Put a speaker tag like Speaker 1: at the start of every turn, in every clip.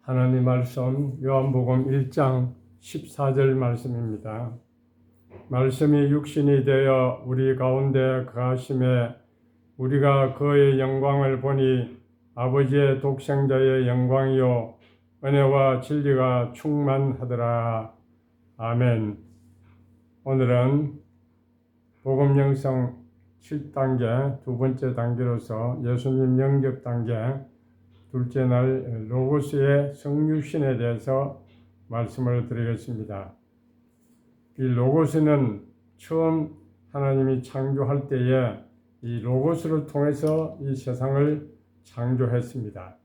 Speaker 1: 하나님 말씀 요한복음 1장 14절 말씀입니다. 말씀이 육신이 되어 우리 가운데 거하심에 우리가 그의 영광을 보니 아버지의 독생자의 영광이요 은혜와 진리가 충만하더라. 아멘. 오늘은 복음 영성 7단계 두 번째 단계로서 예수님 영접 단계 둘째 날 로고스의 성육신에 대해서 말씀을 드리겠습니다. 이 로고스는 처음 하나님이 창조할 때에 이 로고스를 통해서 이 세상을 창조했습니다.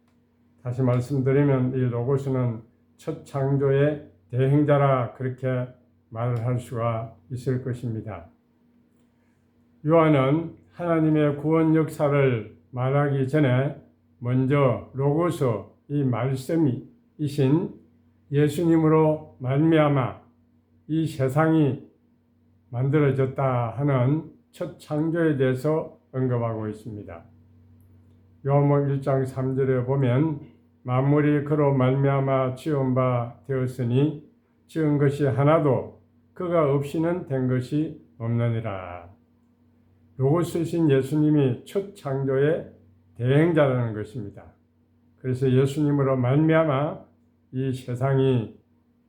Speaker 1: 다시 말씀드리면 이 로고스는 첫 창조의 대행자라 그렇게 말을 할 수가 있을 것입니다. 요한은 하나님의 구원 역사를 말하기 전에 먼저 로고스 이 말씀이신 예수님으로 말미암아 이 세상이 만들어졌다 하는 첫 창조에 대해서 언급하고 있습니다. 요한복음 1장 3절에 보면 만물이 그로 말미암아 지은 바 되었으니 지은 것이 하나도 그가 없이는 된 것이 없느니라. 로고스이신 예수님이 첫 창조의 대행자라는 것입니다. 그래서 예수님으로 말미암아 이 세상이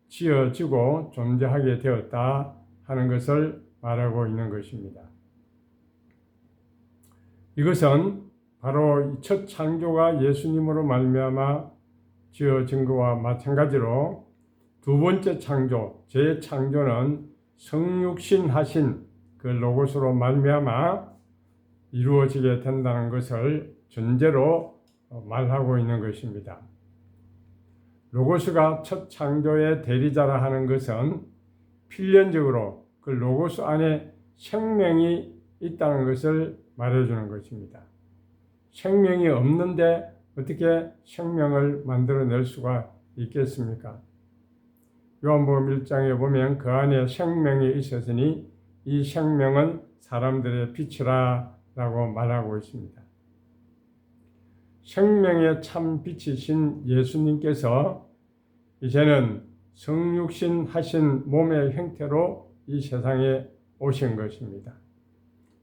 Speaker 1: 지어지고 존재하게 되었다 하는 것을 말하고 있는 것입니다. 이것은 바로 첫 창조가 예수님으로 말미암아 지어진 것과 마찬가지로 두 번째 창조, 재창조는 성육신하신 그 로고스로 말미암아 이루어지게 된다는 것을 전제로 말하고 있는 것입니다. 로고스가 첫 창조의 대리자라 하는 것은 필연적으로 그 로고스 안에 생명이 있다는 것을 말해주는 것입니다. 생명이 없는데 어떻게 생명을 만들어낼 수가 있겠습니까? 요한복음 1장에 보면 그 안에 생명이 있었으니 이 생명은 사람들의 빛이라 라고 말하고 있습니다. 생명의 참 빛이신 예수님께서 이제는 성육신 하신 몸의 형태로 이 세상에 오신 것입니다.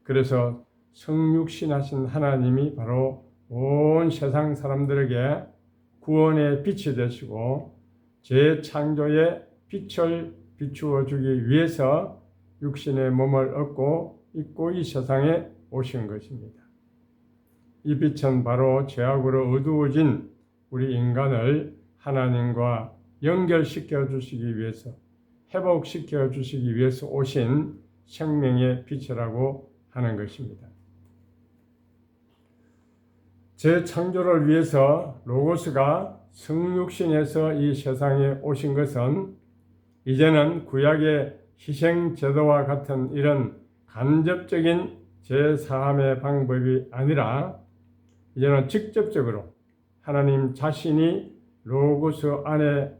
Speaker 1: 그래서 성육신 하신 하나님이 바로 온 세상 사람들에게 구원의 빛이 되시고 재창조의 빛을 비추어 주기 위해서 육신의 몸을 얻고 입고 이 세상에 오신 것입니다. 이 빛은 바로 죄악으로 어두워진 우리 인간을 하나님과 연결시켜 주시기 위해서, 회복시켜 주시기 위해서 오신 생명의 빛이라고 하는 것입니다. 재창조를 위해서 로고스가 성육신에서 이 세상에 오신 것은 이제는 구약의 희생제도와 같은 이런 간접적인 제사함의 방법이 아니라 이제는 직접적으로 하나님 자신이 로고스 안에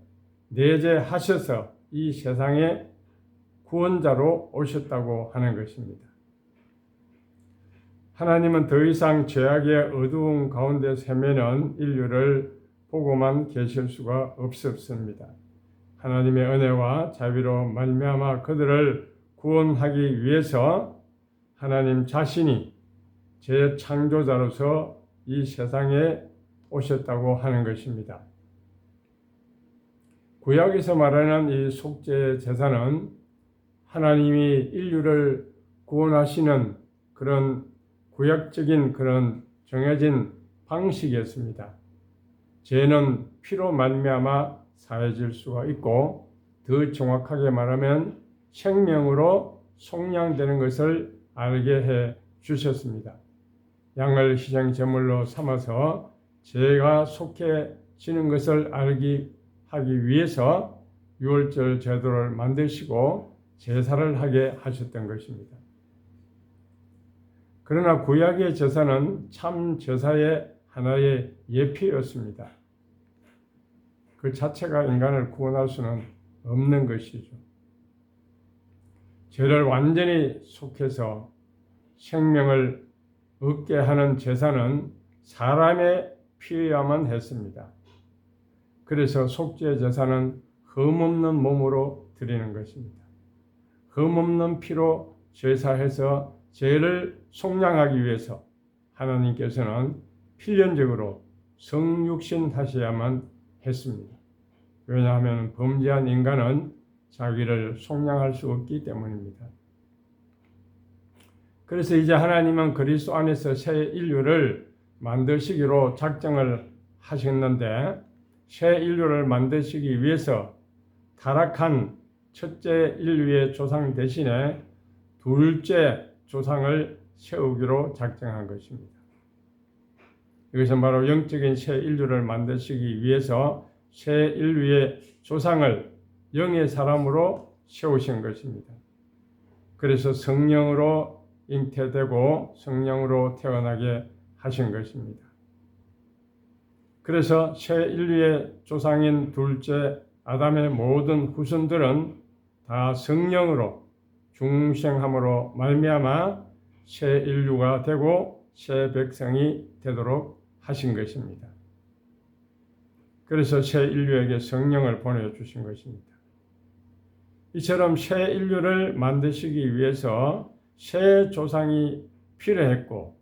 Speaker 1: 내재하셔서 이 세상에 구원자로 오셨다고 하는 것입니다. 하나님은 더 이상 죄악의 어두운 가운데 세면은 인류를 보고만 계실 수가 없었습니다. 하나님의 은혜와 자비로 말미암아 그들을 구원하기 위해서 하나님 자신이 재창조자로서 이 세상에 오셨다고 하는 것입니다. 구약에서 말하는 이 속죄 제사는 하나님이 인류를 구원하시는 그런 구약적인 그런 정해진 방식이었습니다. 죄는 피로 말미암아 사해질 수가 있고 더 정확하게 말하면 생명으로 속량되는 것을 알게 해 주셨습니다. 양을 희생 제물로 삼아서 죄가 속해지는 것을 하기 위해서 유월절 제도를 만드시고 제사를 하게 하셨던 것입니다. 그러나 구약의 제사는 참 제사의 하나의 예표였습니다. 그 자체가 인간을 구원할 수는 없는 것이죠. 죄를 완전히 속해서 생명을 얻게 하는 제사는 사람의 피여야만 했습니다. 그래서 속죄 제사는 흠없는 몸으로 드리는 것입니다. 흠없는 피로 제사해서 죄를 속량하기 위해서 하나님께서는 필연적으로 성육신 하셔야만 했습니다. 왜냐하면 범죄한 인간은 자기를 속량할 수 없기 때문입니다. 그래서 이제 하나님은 그리스도 안에서 새 인류를 만드시기로 작정을 하셨는데, 새 인류를 만드시기 위해서 타락한 첫째 인류의 조상 대신에 둘째 조상을 세우기로 작정한 것입니다. 이것은 바로 영적인 새 인류를 만드시기 위해서 새 인류의 조상을 영의 사람으로 세우신 것입니다. 그래서 성령으로 잉태되고 성령으로 태어나게 하신 것입니다. 그래서 새 인류의 조상인 둘째 아담의 모든 후손들은 다 성령으로 중생함으로 말미암아 새 인류가 되고 새 백성이 되도록 하신 것입니다. 그래서 새 인류에게 성령을 보내주신 것입니다. 이처럼 새 인류를 만드시기 위해서 새 조상이 필요했고,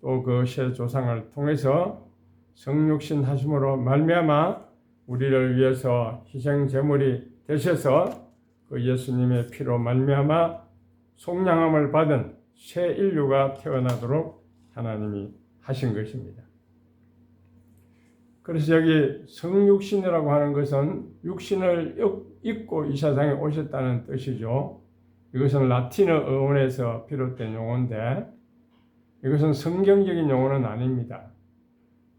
Speaker 1: 또 그 새 조상을 통해서 성육신 하심으로 말미암아 우리를 위해서 희생 제물이 되셔서 그 예수님의 피로 말미암아 속량함을 받은 새 인류가 태어나도록 하나님이 하신 것입니다. 그래서 여기 성육신이라고 하는 것은 육신을 입고 이 세상에 오셨다는 뜻이죠. 이것은 라틴어 어원에서 비롯된 용어인데, 이것은 성경적인 용어는 아닙니다.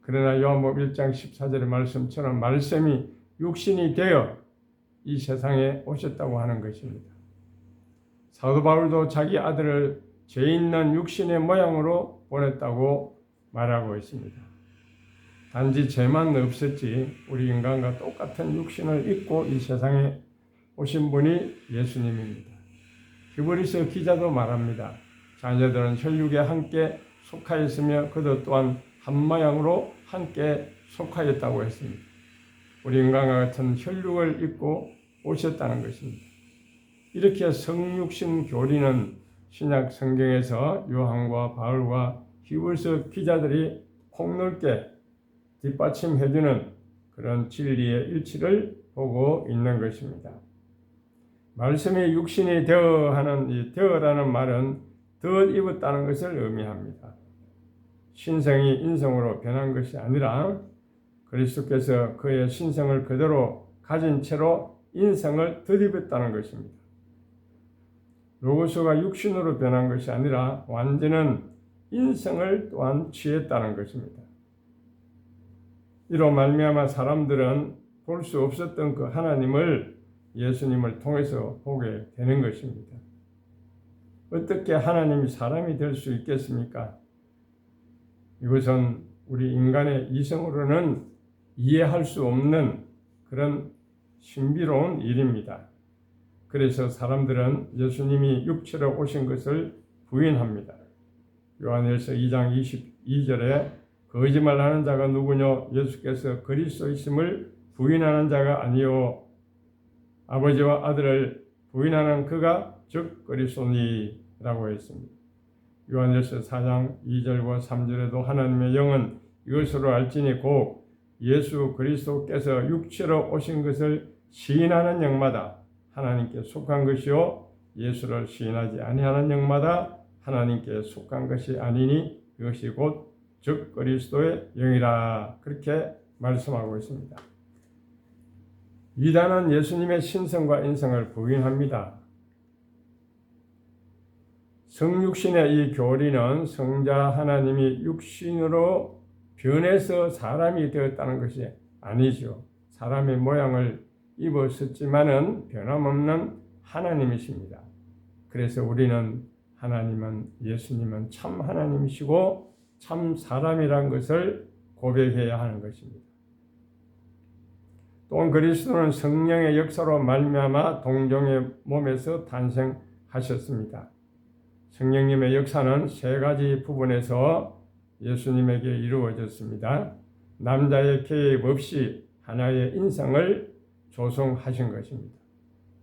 Speaker 1: 그러나 요한복음 1장 14절의 말씀처럼 말씀이 육신이 되어 이 세상에 오셨다고 하는 것입니다. 사도 바울도 자기 아들을 죄 있는 육신의 모양으로 보냈다고 말하고 있습니다. 단지 죄만 없었지 우리 인간과 똑같은 육신을 입고 이 세상에 오신 분이 예수님입니다. 히브리서 기자도 말합니다. 자녀들은 혈육에 함께 속하였으며 그도 또한 한 모양으로 함께 속하였다고 했습니다. 우리 인간과 같은 혈육을 입고 오셨다는 것입니다. 이렇게 성육신 교리는 신약 성경에서 요한과 바울과 히브리서 기자들이 폭넓게 뒷받침해주는 그런 진리의 일치를 보고 있는 것입니다. 말씀이 육신이 되어 하는 이 되어라는 말은 덧입었다는 것을 의미합니다. 신성이 인성으로 변한 것이 아니라 그리스도께서 그의 신성을 그대로 가진 채로 인성을 덧입었다는 것입니다. 로고스가 육신으로 변한 것이 아니라 완전한 인성을 또한 취했다는 것입니다. 이로 말미암아 사람들은 볼 수 없었던 그 하나님을 예수님을 통해서 보게 되는 것입니다. 어떻게 하나님이 사람이 될 수 있겠습니까? 이것은 우리 인간의 이성으로는 이해할 수 없는 그런 신비로운 일입니다. 그래서 사람들은 예수님이 육체로 오신 것을 부인합니다. 요한일서 2장 22절에 거짓말하는 자가 누구뇨? 예수께서 그리스도이심을 부인하는 자가 아니요 아버지와 아들을 부인하는 그가 즉 그리스도니라고 했습니다. 요한일서 4장 2절과 3절에도 하나님의 영은 이것으로 알지니 곧 예수 그리스도께서 육체로 오신 것을 시인하는 영마다 하나님께 속한 것이요 예수를 시인하지 아니하는 영마다 하나님께 속한 것이 아니니 이것이 곧 즉 그리스도의 영이라 그렇게 말씀하고 있습니다. 이단은 예수님의 신성과 인성을 부인합니다. 성육신의 이 교리는 성자 하나님이 육신으로 변해서 사람이 되었다는 것이 아니죠. 사람의 모양을 입었었지만은 변함없는 하나님이십니다. 그래서 우리는 하나님은 예수님은 참 하나님이시고 참 사람이란 것을 고백해야 하는 것입니다. 또한 그리스도는 성령의 역사로 말미암아 동정의 몸에서 탄생하셨습니다. 성령님의 역사는 세 가지 부분에서 예수님에게 이루어졌습니다. 남자의 개입 없이 하나의 인성을 조성하신 것입니다.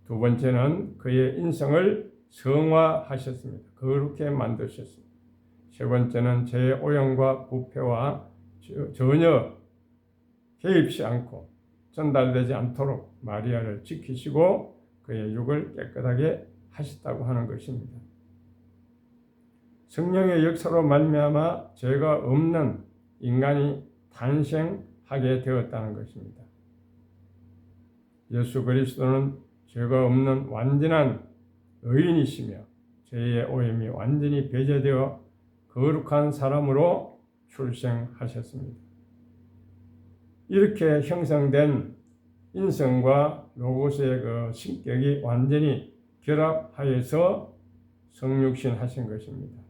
Speaker 1: 두 번째는 그의 인성을 성화하셨습니다. 거룩게 만드셨습니다. 세 번째는 제 오염과 부패와 전혀 개입시 않고 전달되지 않도록 마리아를 지키시고 그의 육을 깨끗하게 하셨다고 하는 것입니다. 성령의 역사로 말미암아 죄가 없는 인간이 탄생하게 되었다는 것입니다. 예수 그리스도는 죄가 없는 완전한 의인이시며 죄의 오염이 완전히 배제되어 거룩한 사람으로 출생하셨습니다. 이렇게 형성된 인성과 로고스의 그 신격이 완전히 결합하여서 성육신 하신 것입니다.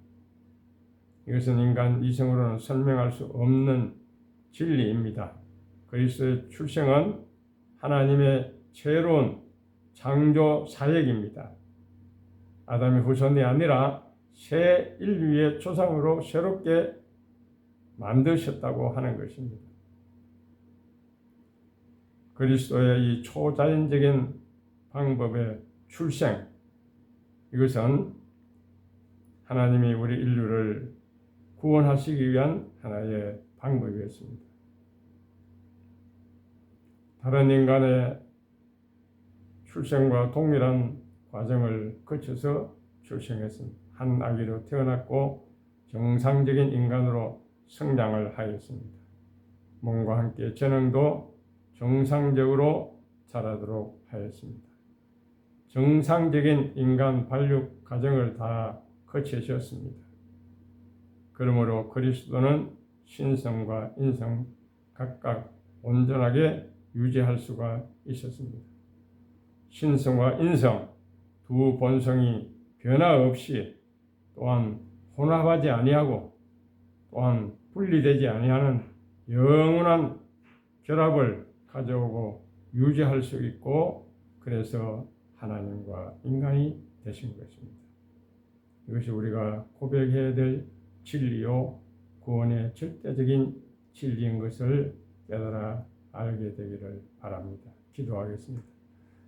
Speaker 1: 이것은 인간 이성으로는 설명할 수 없는 진리입니다. 그리스도의 출생은 하나님의 새로운 창조 사역입니다. 아담의 후손이 아니라 새 인류의 조상으로 새롭게 만드셨다고 하는 것입니다. 그리스도의 이 초자연적인 방법의 출생, 이것은 하나님이 우리 인류를 구원하시기 위한 하나의 방법이었습니다. 다른 인간의 출생과 동일한 과정을 거쳐서 출생했습니다. 한 아기로 태어났고 정상적인 인간으로 성장을 하였습니다. 몸과 함께 재능도 정상적으로 자라도록 하였습니다. 정상적인 인간 발육 과정을 다 거치셨습니다. 그러므로 그리스도는 신성과 인성 각각 온전하게 유지할 수가 있었습니다. 신성과 인성 두 본성이 변화 없이 또한 혼합하지 아니하고 또한 분리되지 아니하는 영원한 결합을 가져오고 유지할 수 있고 그래서 하나님과 인간이 되신 것입니다. 이것이 우리가 고백해야 될 진리요 구원의 절대적인 진리인 것을 깨달아 알게 되기를 바랍니다. 기도하겠습니다.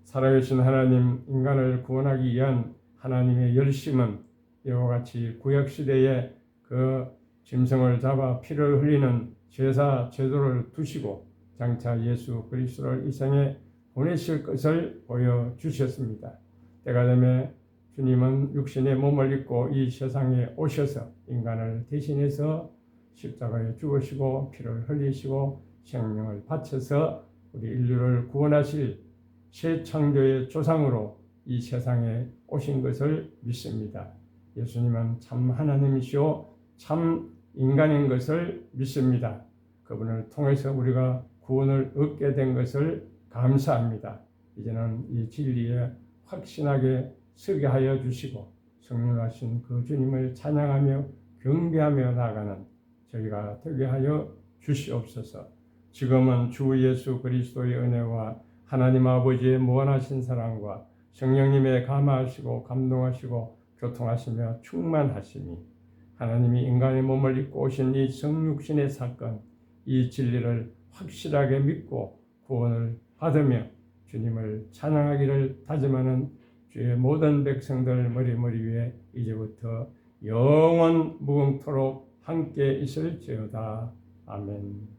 Speaker 1: 살아계신 하나님, 인간을 구원하기 위한 하나님의 열심은 이와 같이 구약시대에 그 짐승을 잡아 피를 흘리는 제사 제도를 두시고 장차 예수 그리스도를 이 생에 보내실 것을 보여주셨습니다. 때가 되면 주님은 육신의 몸을 입고 이 세상에 오셔서 인간을 대신해서 십자가에 죽으시고 피를 흘리시고 생명을 바쳐서 우리 인류를 구원하실 새 창조의 조상으로 이 세상에 오신 것을 믿습니다. 예수님은 참 하나님이시오 참 인간인 것을 믿습니다. 그분을 통해서 우리가 구원을 얻게 된 것을 감사합니다. 이제는 이 진리에 확신하게 서게 하여 주시고 성령하신 그 주님을 찬양하며 경배하며 나아가는 저희가 되게 하여 주시옵소서. 지금은 주 예수 그리스도의 은혜와 하나님 아버지의 무한하신 사랑과 성령님의 감화하시고 감동하시고 교통하시며 충만하시니 하나님이 인간의 몸을 입고 오신 이 성육신의 사건, 이 진리를 확실하게 믿고 구원을 받으며 주님을 찬양하기를 다짐하는 주의 모든 백성들 머리 위에 이제부터 영원 무궁토록 함께 있을지어다. 아멘.